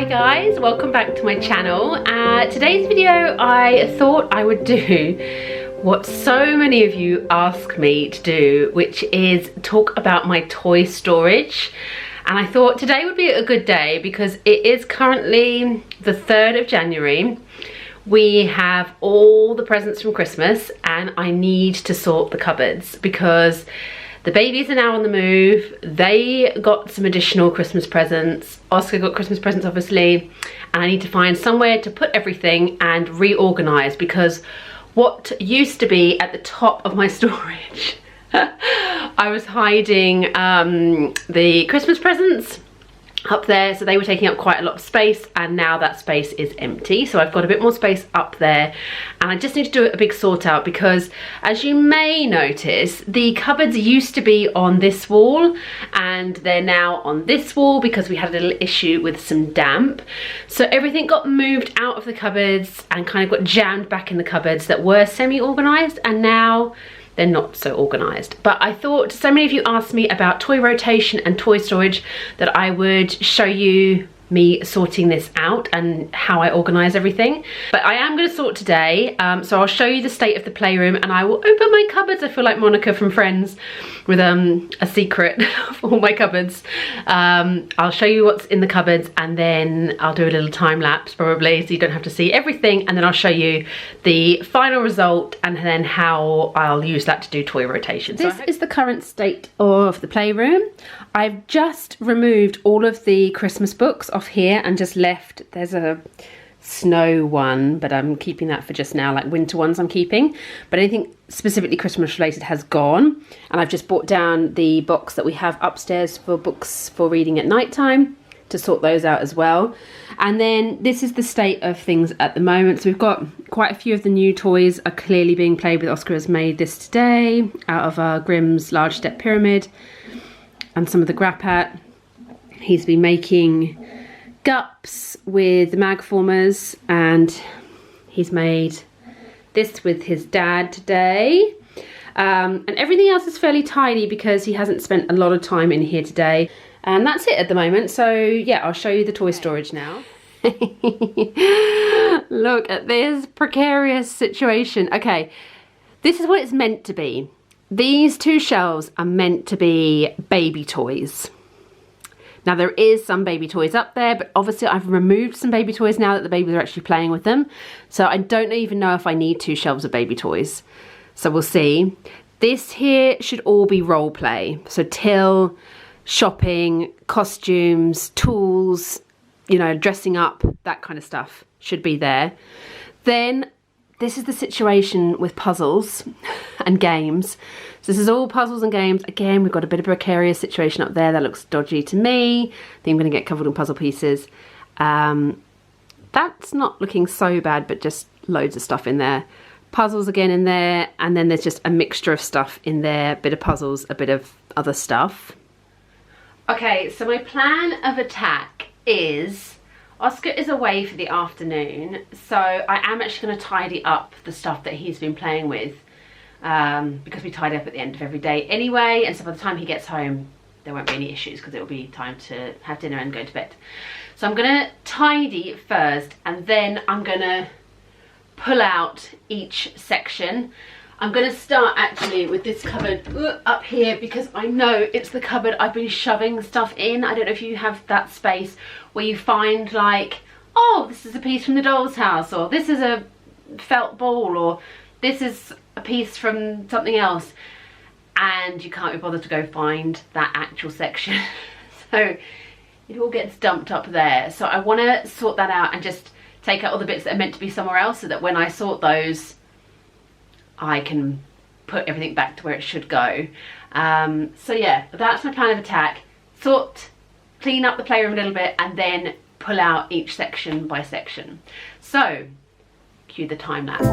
Hi guys, welcome back to my channel. Today's video I thought I would do what so many of you ask me to do, which is talk about my toy storage. And I thought today would be a good day because it is currently the 3rd of January. We have all the presents from Christmas and I need to sort the cupboards because the babies are now on the move. They got some additional Christmas presents. Oscar got Christmas presents, obviously. And I need to find somewhere to put everything and reorganize because what used to be at the top of my storage, I was hiding the Christmas presents up there, so they were taking up quite a lot of space, and now that space is empty, so I've got a bit more space up there and I just need to do a big sort out because, as you may notice, the cupboards used to be on this wall and they're now on this wall because we had a little issue with some damp. So everything got moved out of the cupboards and kind of got jammed back in the cupboards that were semi-organized, and now they're not so organized. But I thought, so many of you asked me about toy rotation and toy storage, that I would show you me sorting this out and how I organize everything. But I am going to sort today, so I'll show you the state of the playroom and I will open my cupboards. I feel like Monica from Friends with a secret of all my cupboards. I'll show you what's in the cupboards and then I'll do a little time lapse probably so you don't have to see everything, and then I'll show you the final result and then how I'll use that to do toy rotation. This is the current state of the playroom. I've just removed all of the Christmas books off here and just left, there's a snow one, but I'm keeping that for just now, like winter ones I'm keeping, but anything specifically Christmas related has gone. And I've just brought down the box that we have upstairs for books for reading at night time to sort those out as well. And then this is the state of things at the moment. So we've got quite a few of the new toys are clearly being played with. Oscar has made this today out of our Grimm's large step pyramid and some of the Grappat. He's been making gups with the mag formers, and he's made this with his dad today. And everything else is fairly tidy because he hasn't spent a lot of time in here today. And that's it at the moment. So yeah, I'll show you the toy storage now. Look at this precarious situation. Okay, this is what it's meant to be. These two shelves are meant to be baby toys. Now there is some baby toys up there, but obviously I've removed some baby toys now that the babies are actually playing with them. So I don't even know if I need 2 shelves of baby toys. So we'll see. This here should all be role play. So till, shopping, costumes, tools, you know, dressing up, that kind of stuff should be there. Then this is the situation with puzzles and games. So this is all puzzles and games. Again, we've got a bit of a precarious situation up there that looks dodgy to me. I think I'm going to get covered in puzzle pieces. That's not looking so bad, but just loads of stuff in there. Puzzles again in there, and then there's just a mixture of stuff in there. A bit of puzzles, a bit of other stuff. Okay, so my plan of attack is Oscar is away for the afternoon, so I am actually going to tidy up the stuff that he's been playing with because we tidy up at the end of every day anyway, and so by the time he gets home there won't be any issues because it will be time to have dinner and go to bed. So I'm going to tidy first and then I'm going to pull out each section. I'm going to start actually with this cupboard up here because I know it's the cupboard I've been shoving stuff in. I don't know if you have that space where you find like, oh, this is a piece from the doll's house, or this is a felt ball, or this is a piece from something else, and you can't be bothered to go find that actual section. So it all gets dumped up there. So I want to sort that out and just take out all the bits that are meant to be somewhere else so that when I sort those, I can put everything back to where it should go. So yeah, that's my plan of attack. Clean up the playroom a little bit and then pull out each section by section. So, cue the time lapse.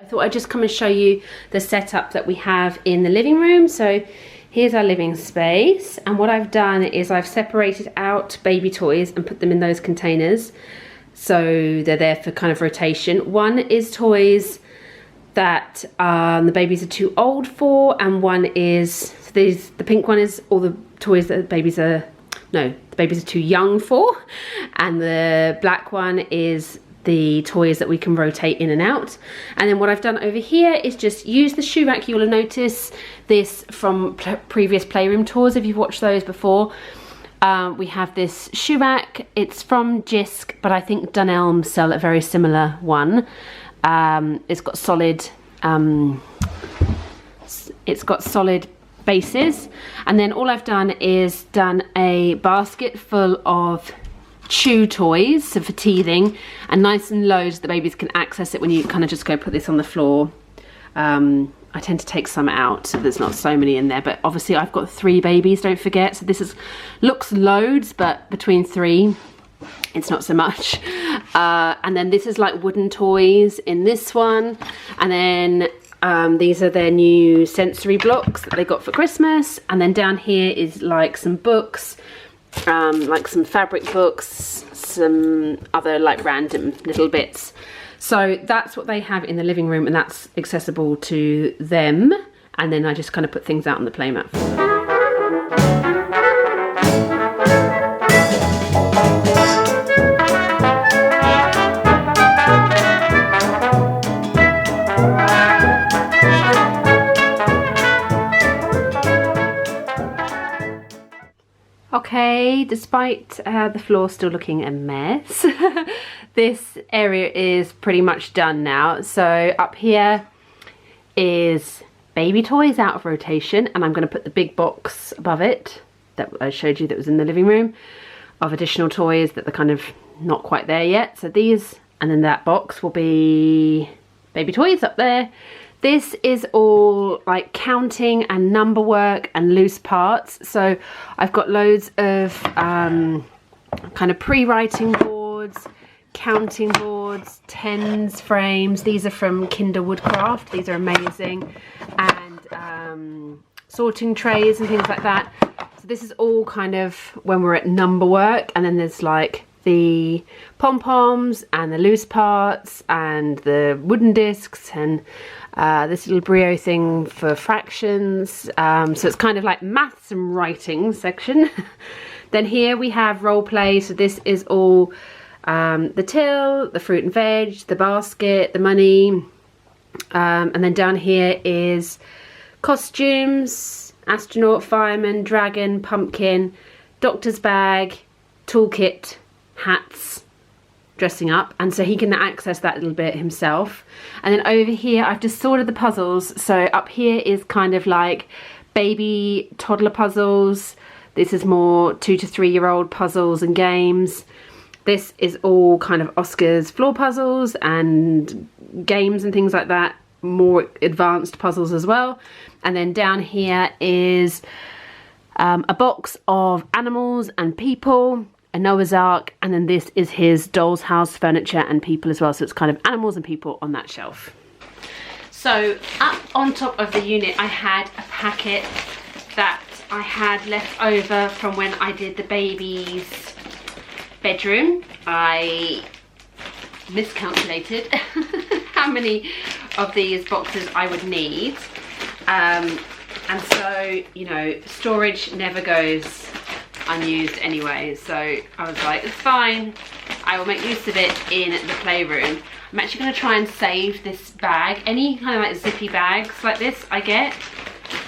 I thought I'd just come and show you the setup that we have in the living room. So here's our living space, and what I've done is I've separated out baby toys and put them in those containers. So they're there for kind of rotation. One is toys that the babies are too old for, and one is, the pink one is all the toys that the babies are too young for, and the black one is the toys that we can rotate in and out. And then what I've done over here is just use the shoe rack. You'll notice this from previous Playroom tours if you've watched those before. We have this shoe rack. It's from Jisk, but I think Dunelm sell a very similar one. It's got solid bases, and then all I've done is done a basket full of chew toys, so for teething, and nice and low so the babies can access it when you kind of just go put this on the floor. I tend to take some out so there's not so many in there, but obviously I've got 3 babies, don't forget, so this looks loads, but between 3 it's not so much. And then this is like wooden toys in this one, and then these are their new sensory blocks that they got for Christmas, and then down here is like some books, like some fabric books, some other like random little bits. So that's what they have in the living room, and that's accessible to them. And then I just kind of put things out on the playmat. Okay, despite the floor still looking a mess, this area is pretty much done now. So up here is baby toys out of rotation, and I'm going to put the big box above it that I showed you that was in the living room of additional toys that are kind of not quite there yet. So these, and then that box will be baby toys up there. This is all like counting and number work and loose parts. So I've got loads of kind of pre-writing boards, counting boards, tens frames. These are from Kinder Woodcraft. These are amazing. And sorting trays and things like that. So this is all kind of when we're at number work. And then there's like the pom-poms and the loose parts and the wooden discs and this little brio thing for fractions. So it's kind of like maths and writing section. Then here we have role play. So this is all the till, the fruit and veg, the basket, the money. And then down here is costumes, astronaut, fireman, dragon, pumpkin, doctor's bag, toolkit, hats, dressing up, and so he can access that little bit himself. And then over here I've just sorted the puzzles. So up here is kind of like baby toddler puzzles. This is more 2 to 3 year old puzzles and games. This is all kind of Oscar's floor puzzles and games and things like that, more advanced puzzles as well. And then down here is a box of animals and people, a Noah's Ark, and then this is his doll's house furniture and people as well. So it's kind of animals and people on that shelf. So up on top of the unit I had a packet that I had left over from when I did the baby's bedroom. I miscalculated how many of these boxes I would need. And so, you know, storage never goes unused anyway, so I was like, it's fine, I will make use of it in the playroom. I'm actually going to try and save this bag. Any kind of like zippy bags like this I get,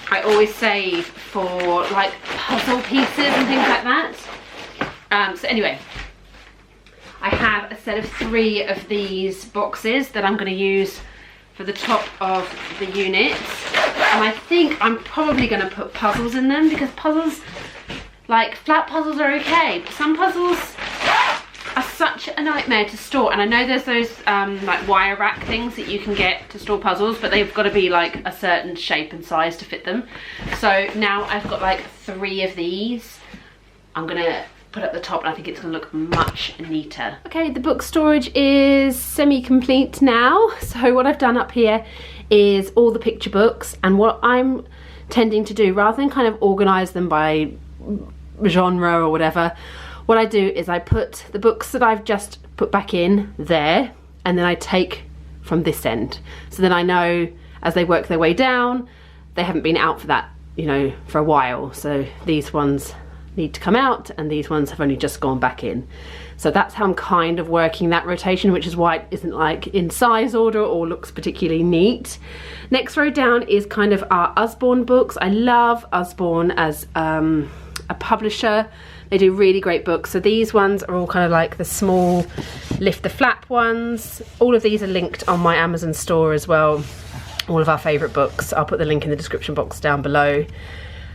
I always save for like puzzle pieces and things like that. So anyway, I have a set of 3 of these boxes that I'm going to use for the top of the unit, and I think I'm probably going to put puzzles in them, because puzzles, like flat puzzles, are okay, but some puzzles are such a nightmare to store. And I know there's those like wire rack things that you can get to store puzzles, but they've got to be like a certain shape and size to fit them. So now I've got like 3 of these. I'm gonna put at the top, and I think it's going to look much neater. Okay, the book storage is semi-complete now. So what I've done up here is all the picture books, and what I'm tending to do, rather than kind of organize them by genre or whatever, what I do is I put the books that I've just put back in there, and then I take from this end. So then I know as they work their way down, they haven't been out for that, you know, for a while. So these ones need to come out and these ones have only just gone back in. So that's how I'm kind of working that rotation, which is why it isn't like in size order or looks particularly neat. Next row down is kind of our Usborne books. I love Usborne as a publisher. They do really great books. So these ones are all kind of like the small lift the flap ones. All of these are linked on my Amazon store as well. All of our favourite books. I'll put the link in the description box down below.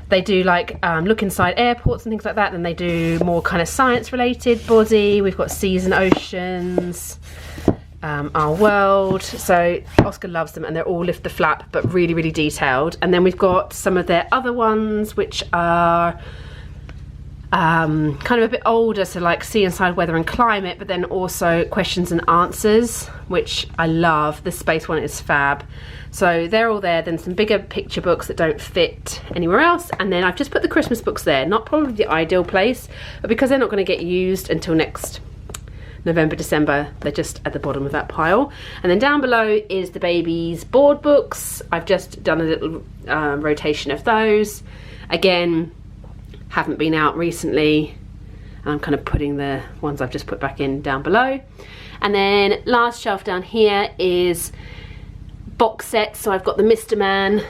They do like look inside airports and things like that. Then they do more kind of science related body. We've got Seas and Oceans, Our World. So Oscar loves them, and they're all lift the flap but really, really detailed. And then we've got some of their other ones which are kind of a bit older, so like Sea Inside Weather and Climate, but then also questions and answers, which I love. The space one is fab. So they're all there. Then some bigger picture books that don't fit anywhere else, and then I've just put the Christmas books there. Not probably the ideal place, but because they're not going to get used until next November, December, they're just at the bottom of that pile. And then down below is the baby's board books. I've just done a little rotation of those. Again, haven't been out recently. I'm kind of putting the ones I've just put back in down below. And then last shelf down here is box sets. So I've got the Mr. Man,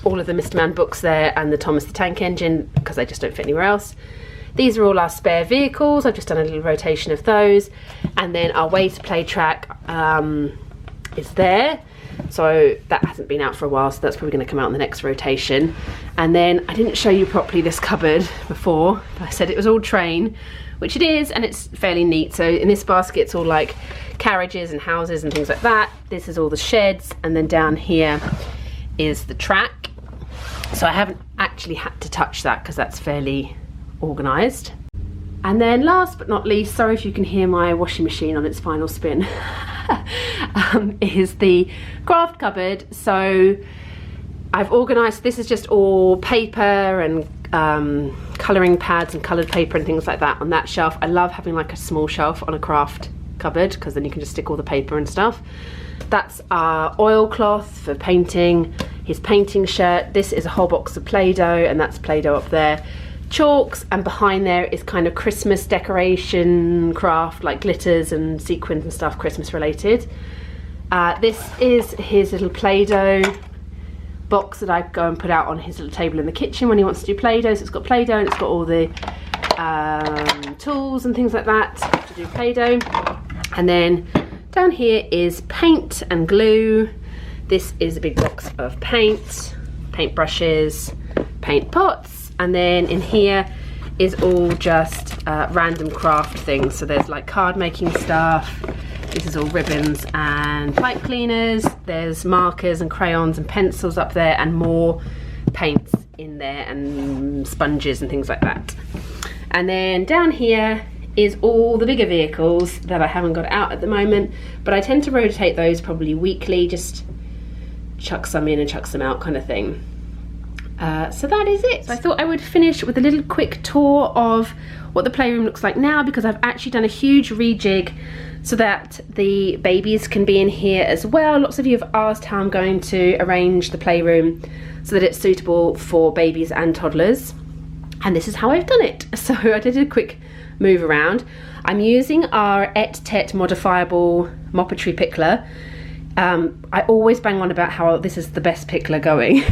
all of the Mr. Man books there, and the Thomas the Tank Engine, because they just don't fit anywhere else. These are all our spare vehicles. I've just done a little rotation of those. And then our Way to Play track is there. So that hasn't been out for a while, so that's probably going to come out in the next rotation. And then I didn't show you properly this cupboard before. I said it was all train, which it is, and it's fairly neat. So in this basket it's all like carriages and houses and things like that. This is all the sheds, and then down here is the track. So I haven't actually had to touch that because that's fairly organised. And then last but not least, sorry if you can hear my washing machine on its final spin, is the craft cupboard. So I've organised, this is just all paper and colouring pads and coloured paper and things like that on that shelf. I love having like a small shelf on a craft cupboard because then you can just stick all the paper and stuff. That's our oilcloth for painting, his painting shirt. This is a whole box of Play-Doh, and that's Play-Doh up there. Chalks, and behind there is kind of Christmas decoration craft, like glitters and sequins and stuff, Christmas related. This is his little Play-Doh box that I go and put out on his little table in the kitchen when he wants to do Play-Doh. So it's got Play-Doh and it's got all the tools and things like that to do Play-Doh. And then down here is paint and glue. This is a big box of paint, paint brushes, paint pots. And then in here is all just random craft things. So there's like card making stuff. This is all ribbons and pipe cleaners. There's markers and crayons and pencils up there, and more paints in there, and sponges and things like that. And then down here is all the bigger vehicles that I haven't got out at the moment, but I tend to rotate those probably weekly, just chuck some in and chuck some out kind of thing. So that is it. So I thought I would finish with a little quick tour of what the playroom looks like now, because I've actually done a huge rejig so that the babies can be in here as well. Lots of you have asked how I'm going to arrange the playroom so that it's suitable for babies and toddlers, and this is how I've done it. So I did a quick move around. I'm using our Et-Tet modifiable Moppery pickler. I always bang on about how this is the best pickler going.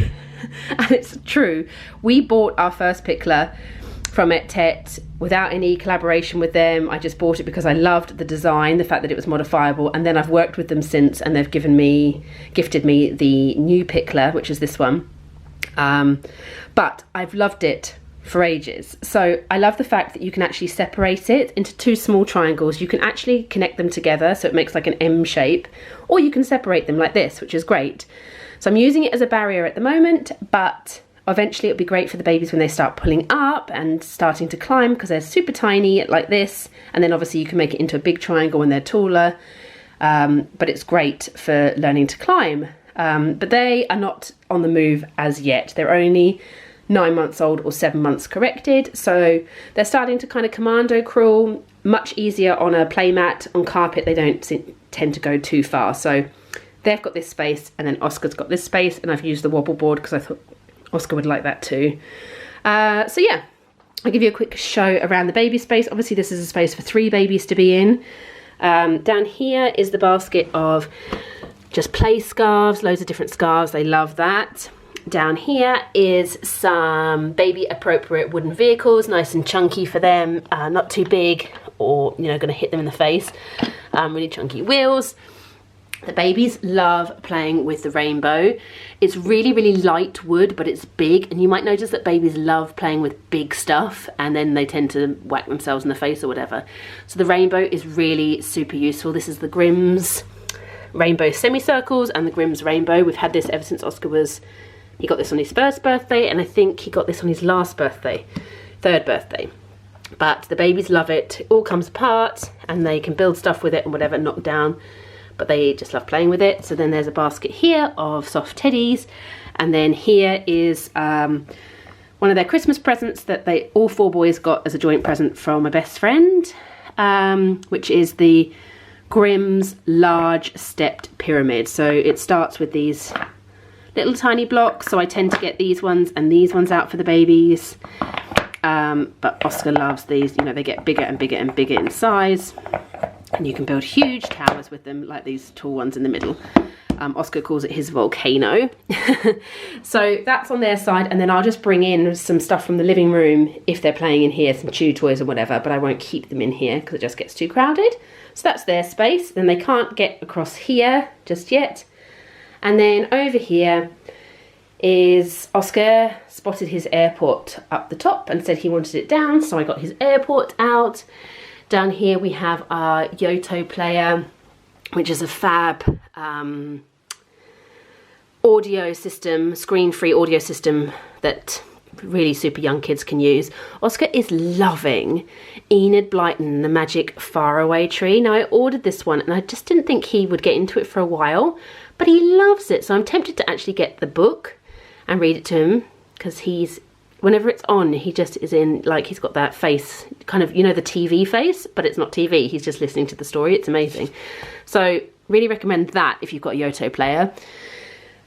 And it's true. We bought our first pickler from Et-Tet without any collaboration with them. I just bought it because I loved the design, the fact that it was modifiable, and then I've worked with them since, and they've gifted me the new pickler, which is this one. But I've loved it for ages. So I love the fact that you can actually separate it into two small triangles. You can actually connect them together so it makes like an M shape, or you can separate them like this, which is great. So I'm using it as a barrier at the moment, but Eventually it'll be great for the babies when they start pulling up and starting to climb, because they're super tiny like this, and then obviously you can make it into a big triangle when they're taller, but it's great for learning to climb. But they are not on the move as yet. They're only 9 months old or 7 months corrected, so they're starting to kind of commando crawl, much easier on a play mat. On carpet they don't tend to go too far, so they've got this space, and then Oscar's got this space, and I've used the wobble board because I thought Oscar would like that too. So yeah, I'll give you a quick show around the baby space. Obviously this is a space for 3 babies to be in. Down here is the basket of just play scarves, loads of different scarves, they love that. Down here is some baby appropriate wooden vehicles, nice and chunky for them, not too big or, you know, going to hit them in the face. Really chunky wheels. The babies love playing with the rainbow. It's really, really light wood, but it's big, and you might notice that babies love playing with big stuff, and then they tend to whack themselves in the face or whatever. So the rainbow is really super useful. This is the Grimm's Rainbow Semicircles and the Grimm's Rainbow. We've had this ever since Oscar was, he got this on his first birthday, and I think he got this on his last birthday, 3rd birthday. But the babies love it. It all comes apart, and they can build stuff with it and whatever, knock down. But they just love playing with it. So then there's a basket here of soft teddies, and then here is one of their Christmas presents that all 4 boys got as a joint present from a best friend, which is the Grimm's large stepped pyramid. So it starts with these little tiny blocks, so I tend to get these ones and these ones out for the babies, but Oscar loves these. You know, they get bigger and bigger and bigger in size, and you can build huge towers with them, like these tall ones in the middle. Oscar calls it his volcano. So that's on their side, and then I'll just bring in some stuff from the living room if they're playing in here, some chew toys or whatever, but I won't keep them in here because it just gets too crowded. So that's their space. Then they can't get across here just yet. And then over here is Oscar spotted his airport up the top and said he wanted it down, so I got his airport out. Down here we have our Yoto player, which is a fab audio system, screen-free audio system that really super young kids can use. Oscar is loving Enid Blyton, the Magic Faraway Tree. Now, I ordered this one and I just didn't think he would get into it for a while, but he loves it. So I'm tempted to actually get the book and read it to him, because whenever it's on, he just is in, like, he's got that face, kind of, you know, the TV face, but it's not TV. He's just listening to the story. It's amazing. So really recommend that if you've got a Yoto player.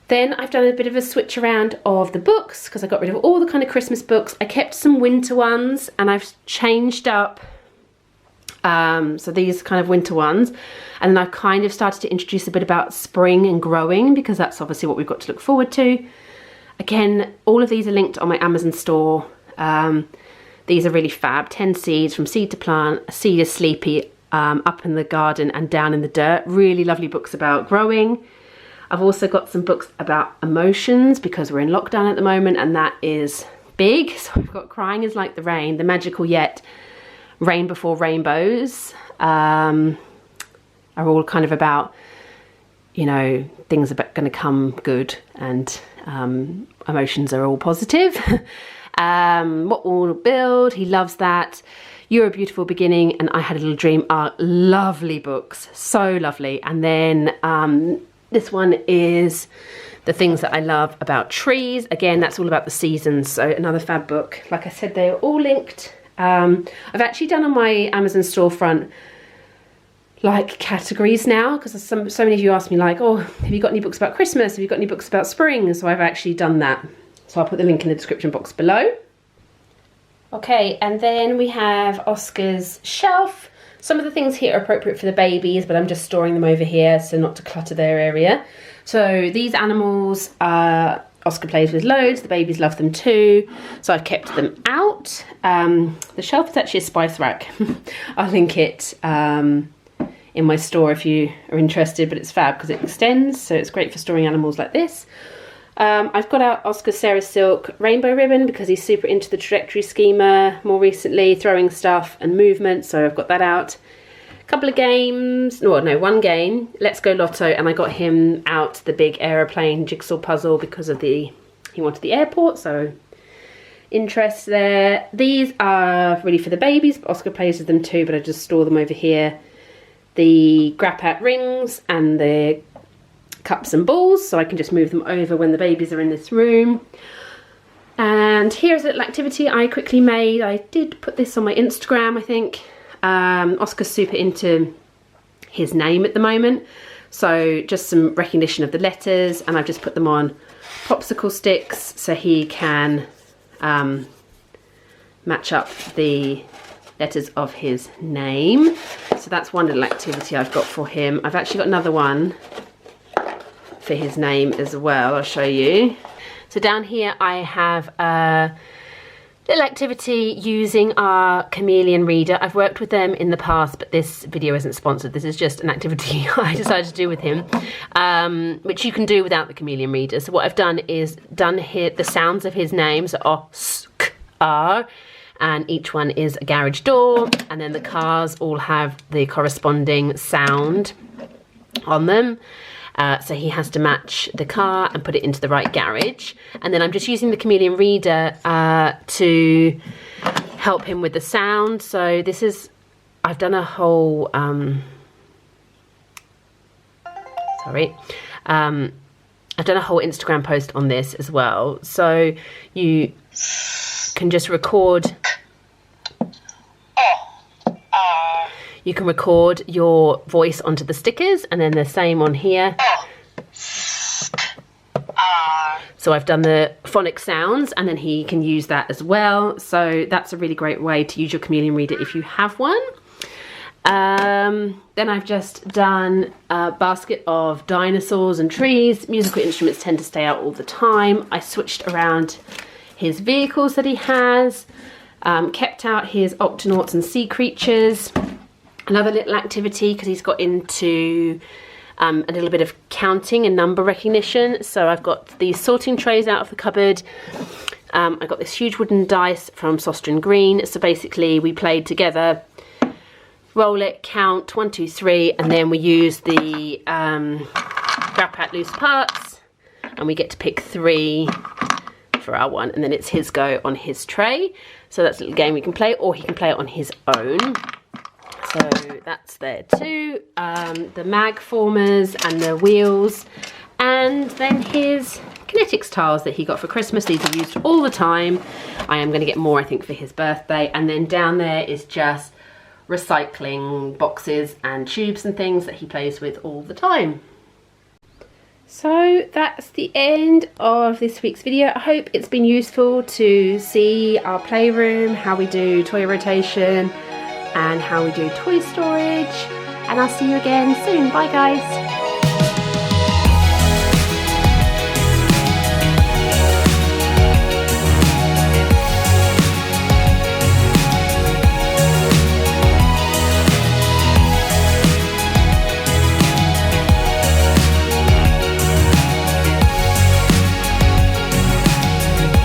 Then I've done a bit of a switch around of the books, because I got rid of all the kind of Christmas books. I kept some winter ones, and I've changed up, so these kind of winter ones. And then I've kind of started to introduce a bit about spring and growing, because that's obviously what we've got to look forward to. Again, all of these are linked on my Amazon store. These are really fab. 10 seeds, from seed to plant, a seed is sleepy, up in the garden and down in the dirt. Really lovely books about growing. I've also got some books about emotions, because we're in lockdown at the moment, and that is big. So I've got Crying is Like the Rain, The Magical Yet, Rain Before Rainbows, are all kind of about, you know, things are going to come good, and emotions are all positive. What Will Build, he loves that. You're a Beautiful Beginning, and I Had a Little Dream are lovely books, so lovely. And then this one is The Things That I Love About Trees. Again, that's all about the seasons, so another fab book. Like I said, they're all linked. I've actually done on my Amazon storefront like categories now, because so many of you ask me, like, oh, have you got any books about Christmas? Have you got any books about spring? So I've actually done that. So I'll put the link in the description box below. Okay, and then we have Oscar's shelf. Some of the things here are appropriate for the babies, but I'm just storing them over here so not to clutter their area. So these animals, Oscar plays with loads, the babies love them too, so I've kept them out. The shelf is actually a spice rack. I'll link it in my store if you are interested, but it's fab because it extends, so it's great for storing animals like this. I've got out Oscar's Sarah Silk rainbow ribbon because he's super into the trajectory schema more recently, throwing stuff and movement, so I've got that out. A couple of games, no, one game, Let's Go Lotto, and I got him out the big aeroplane jigsaw puzzle because of he he wanted the airport, so interest there. These are really for the babies, but Oscar plays with them too, but I just store them over here. The grappat rings and the cups and balls, so I can just move them over when the babies are in this room. And here's a little activity I quickly made. I did put this on my Instagram, I think. Oscar's super into his name at the moment, so just some recognition of the letters, and I've just put them on popsicle sticks so he can match up the letters of his name. So that's one little activity I've got for him. I've actually got another one for his name as well. I'll show you. So down here I have a little activity using our Chameleon Reader. I've worked with them in the past, but this video isn't sponsored. This is just an activity I decided to do with him, which you can do without the Chameleon Reader. So what I've done is done here the sounds of his name, so O, S, K, R, and each one is a garage door, and then the cars all have the corresponding sound on them. So he has to match the car and put it into the right garage. And then I'm just using the Chameleon Reader to help him with the sound. So this is, I've done a whole, I've done a whole Instagram post on this as well. So you can just record. You can record your voice onto the stickers, and then the same on here. So I've done the phonic sounds, and then he can use that as well. So that's a really great way to use your Chameleon Reader if you have one. Then I've just done a basket of dinosaurs and trees. Musical instruments tend to stay out all the time. I switched around his vehicles that he has, kept out his octonauts and sea creatures. Another little activity, because he's got into a little bit of counting and number recognition. So I've got these sorting trays out of the cupboard. I got this huge wooden dice from Sostrin Green. So basically we played together, roll it, count 1, 2, 3, and then we use the grappat loose parts, and we get to pick 3 for our one, and then it's his go on his tray. So that's a little game we can play, or he can play it on his own. So that's there too, the mag formers and the wheels, and then his Connetix tiles that he got for Christmas. These are used all the time. I am going to get more, I think, for his birthday. And then down there is just recycling boxes and tubes and things that he plays with all the time. So that's the end of this week's video. I hope it's been useful to see our playroom, how we do toy rotation, and how we do toy storage, and I'll see you again soon. Bye guys.